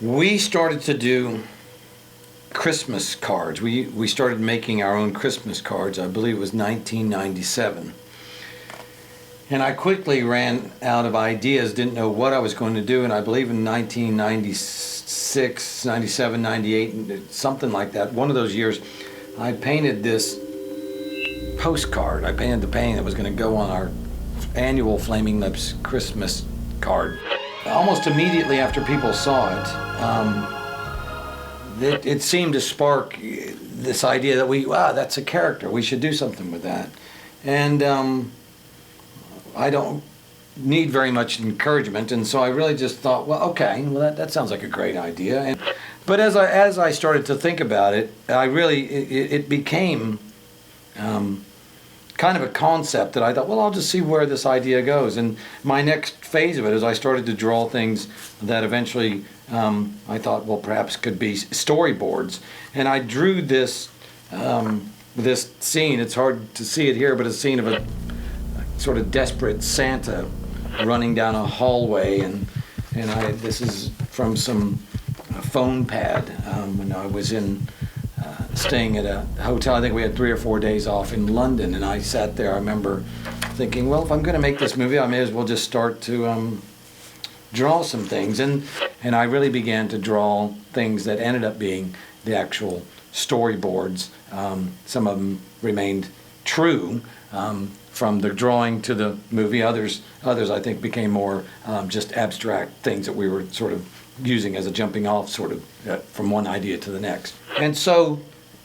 We started to do Christmas cards. We started making our own Christmas cards. I believe it was 1997. And I quickly ran out of ideas, didn't know what I was going to do, and I believe in 1996, 97, 98, something like that, one of those years, I painted this postcard. I painted the painting that was going to go on our annual Flaming Lips Christmas card. Almost immediately after people saw it, it seemed to spark this idea that wow, that's a character, we should do something with that. And I don't need very much encouragement, and so I really just thought, well, okay, well that sounds like a great idea. But as I started to think about it, it became kind of a concept that I thought, well, I'll just see where this idea goes. And my next phase of it is I started to draw things that eventually I thought, well, perhaps could be storyboards. And I drew this this scene. It's hard to see it here, but a scene of a sort of desperate Santa running down a hallway, and this is from some phone pad when I was staying at a hotel. I think we had 3 or 4 days off in London, and I sat there. I remember thinking, well, if I'm going to make this movie, I may as well just start to draw some things, and I really began to draw things that ended up being the actual storyboards. Some of them remained true from the drawing to the movie. Others I think became more just abstract things that we were sort of using as a jumping off sort of from one idea to the next. And so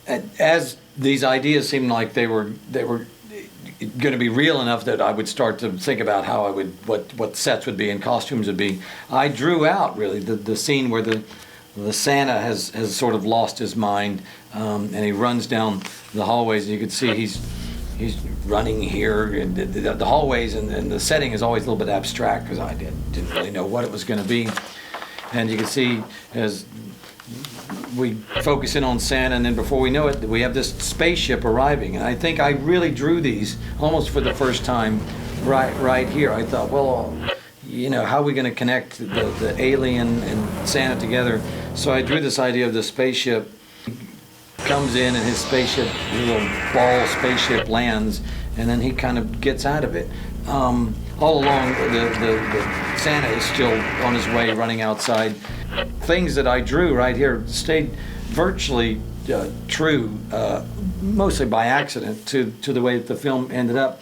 as these ideas seemed like they were going to be real enough that I would start to think about how I would what sets would be and costumes would be, I drew out really the scene where the Santa has sort of lost his mind, and he runs down the hallways, and you can see he's running here, and the hallways and the setting is always a little bit abstract because I didn't really know what it was going to be. And you can see as we focus in on Santa, and then before we know it, we have this spaceship arriving. And I think I really drew these almost for the first time right here. I thought, well, how are we going to connect the alien and Santa together? So I drew this idea of the spaceship comes in, and his little ball spaceship lands, and then he kind of gets out of it. All along, the Santa is still on his way, running outside. Things that I drew right here stayed virtually true, mostly by accident, to the way that the film ended up.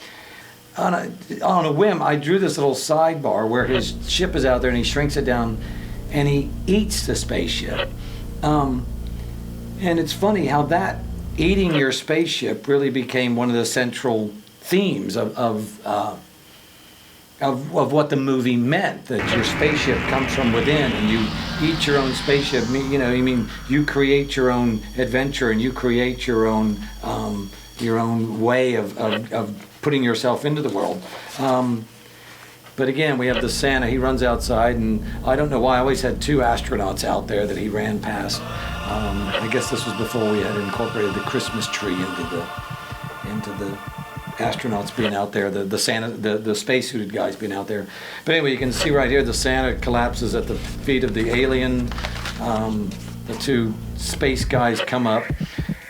On a whim, I drew this little sidebar where his ship is out there, and he shrinks it down, and he eats the spaceship. And it's funny how that eating your spaceship really became one of the central themes of what the movie meant, that your spaceship comes from within, and you eat your own spaceship. You create your own adventure, and you create your own way of putting yourself into the world. But again, we have the Santa. He runs outside, and I don't know why I always had 2 astronauts out there that he ran past. I guess this was before we had incorporated the Christmas tree into the astronauts being out there, the Santa, the spacesuited guys being out there. But anyway, you can see right here the Santa collapses at the feet of the alien. The 2 space guys come up,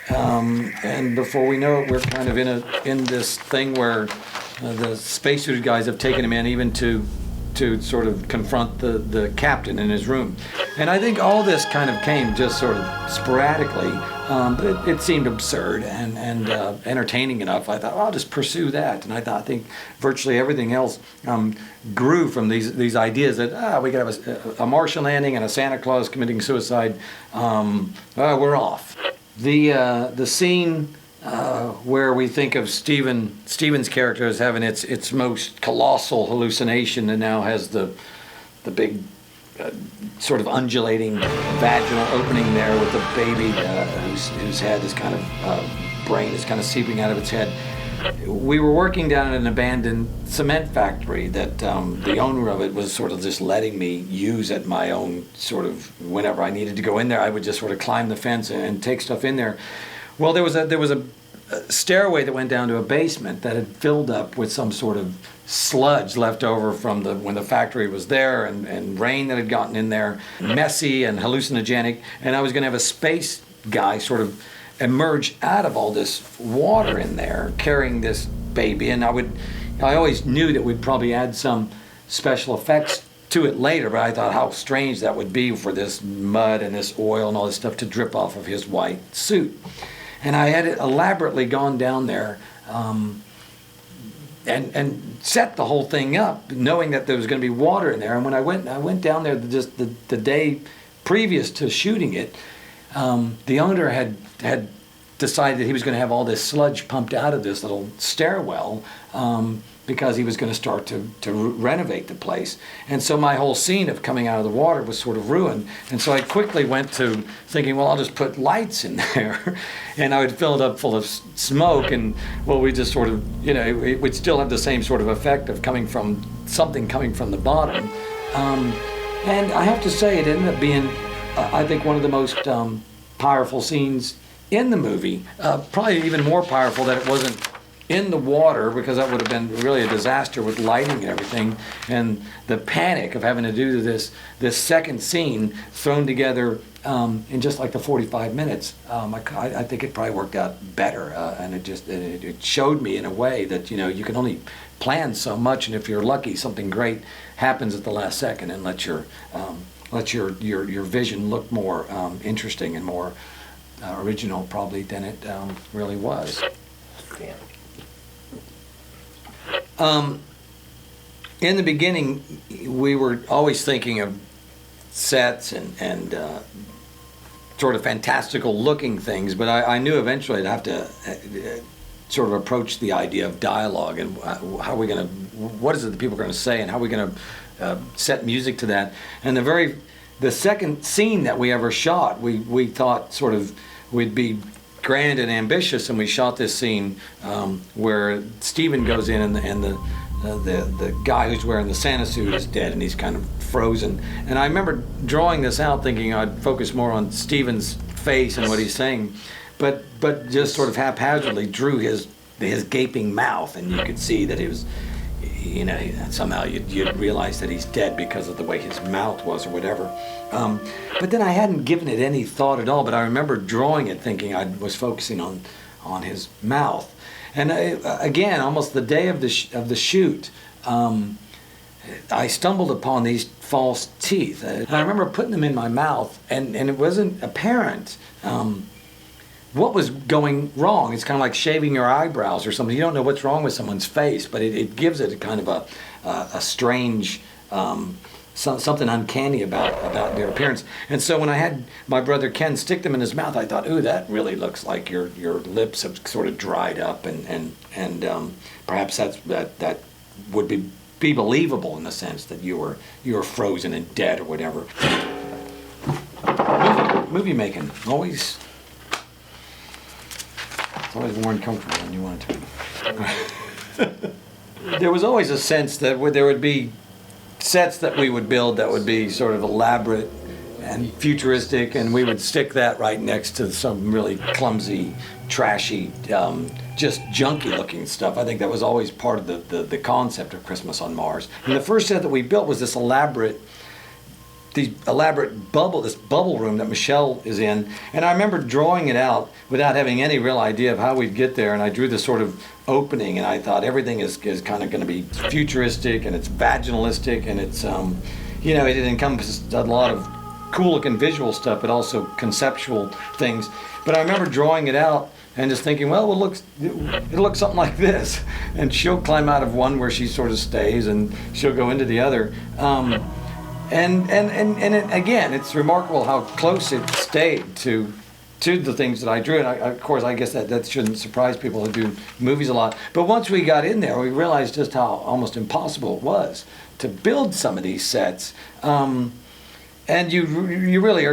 and before we know it, we're kind of in this thing where the spacesuited guys have taken him in, even to sort of confront the captain in his room. And I think all this kind of came just sort of sporadically, but it seemed absurd and entertaining enough. I thought, well, I'll just pursue that. And I think virtually everything else grew from these ideas that we could have a Martian landing and a Santa Claus committing suicide. We're off. The scene where we think of Steven's character as having its most colossal hallucination, and now has the big sort of undulating vaginal opening there with the baby whose head is kind of brain is kind of seeping out of its head. We were working down at an abandoned cement factory that the owner of it was sort of just letting me use at my own sort of, whenever I needed to go in there, I would just sort of climb the fence and take stuff in there. Well, there was a stairway that went down to a basement that had filled up with some sort of sludge left over from when the factory was there, and rain that had gotten in there, messy and hallucinogenic. And I was going to have a space guy sort of emerge out of all this water in there, carrying this baby. And I always knew that we'd probably add some special effects to it later, but I thought how strange that would be for this mud and this oil and all this stuff to drip off of his white suit. And I had elaborately gone down there and set the whole thing up, knowing that there was going to be water in there. And when I went down there just the day previous to shooting it, the owner had decided that he was going to have all this sludge pumped out of this little stairwell because he was going to start to renovate the place. And so my whole scene of coming out of the water was sort of ruined. And so I quickly went to thinking, well, I'll just put lights in there. And I would fill it up full of smoke, and well, we just sort of, it would still have the same sort of effect of something coming from the bottom. And I have to say, it ended up being, I think, one of the most powerful scenes in the movie. Probably even more powerful that it wasn't in the water, because that would have been really a disaster with lighting and everything, and the panic of having to do this second scene thrown together in just like the 45 minutes. I think it probably worked out better, and it showed me in a way that you can only plan so much, and if you're lucky, something great happens at the last second and let your vision look more interesting and more original probably than it really was. Yeah. In the beginning, we were always thinking of sets and sort of fantastical looking things, but I knew eventually I'd have to sort of approach the idea of dialogue and what is it that people are going to say, and how are we going to set music to that. And the second scene that we ever shot, we thought sort of we'd be grand and ambitious, and we shot this scene where Steven goes in and the guy who's wearing the Santa suit is dead and he's kind of frozen. And I remember drawing this out thinking I'd focus more on Steven's face and what he's saying, but just sort of haphazardly drew his gaping mouth, and you could see that he was, somehow you'd realize that he's dead because of the way his mouth was or whatever. But then I hadn't given it any thought at all, but I remember drawing it thinking I was focusing on his mouth. And again, almost the day of the shoot, I stumbled upon these false teeth. And I remember putting them in my mouth, and it wasn't apparent what was going wrong. It's kind of like shaving your eyebrows or something. You don't know what's wrong with someone's face, but it gives it a kind of a strange, something uncanny about their appearance. And so when I had my brother Ken stick them in his mouth, I thought, ooh, that really looks like your lips have sort of dried up, and perhaps that would be believable in the sense that you were frozen and dead or whatever. Movie making, always more uncomfortable than you want it to be. There was always a sense that there would be sets that we would build that would be sort of elaborate and futuristic, and we would stick that right next to some really clumsy, trashy, just junky looking stuff. I think that was always part of the concept of Christmas on Mars. And the first set that we built was this elaborate bubble room that Michelle is in. And I remember drawing it out without having any real idea of how we'd get there. And I drew this sort of opening, and I thought everything is kind of going to be futuristic, and it's vaginalistic, and it's, it encompasses a lot of cool looking visual stuff, but also conceptual things. But I remember drawing it out and just thinking, well, it'll look something like this. And she'll climb out of one where she sort of stays, and she'll go into the other. And again, it's remarkable how close it stayed to the things that I drew. And of course, I guess that shouldn't surprise people who do movies a lot. But once we got in there, we realized just how almost impossible it was to build some of these sets. And you really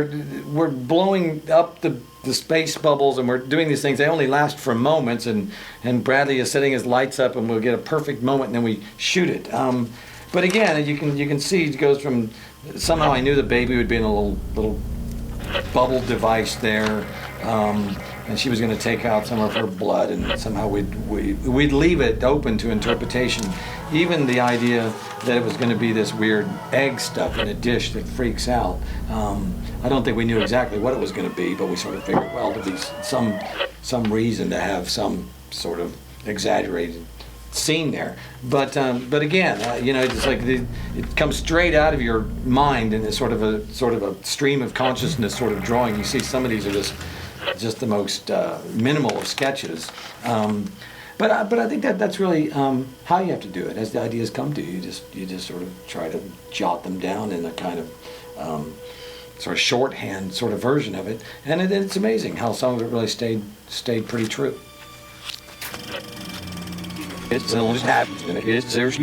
we're blowing up the space bubbles, and we're doing these things. They only last for moments, and Bradley is setting his lights up, and we'll get a perfect moment, and then we shoot it. But again, you can see it goes from, somehow I knew the baby would be in a little bubble device there, and she was going to take out some of her blood, and somehow we'd leave it open to interpretation. Even the idea that it was going to be this weird egg stuff in a dish that freaks out. I don't think we knew exactly what it was going to be, but we sort of figured, well, there'd be some reason to have some sort of exaggerated scene there. But again, you know, it's like it comes straight out of your mind in a sort of a stream of consciousness sort of drawing. You see some of these are just the most minimal of sketches. But I think that's really how you have to do it. As the ideas come to you, you just sort of try to jot them down in a kind of sort of shorthand sort of version of it, and it's amazing how some of it really stayed pretty true. It's happens, and there's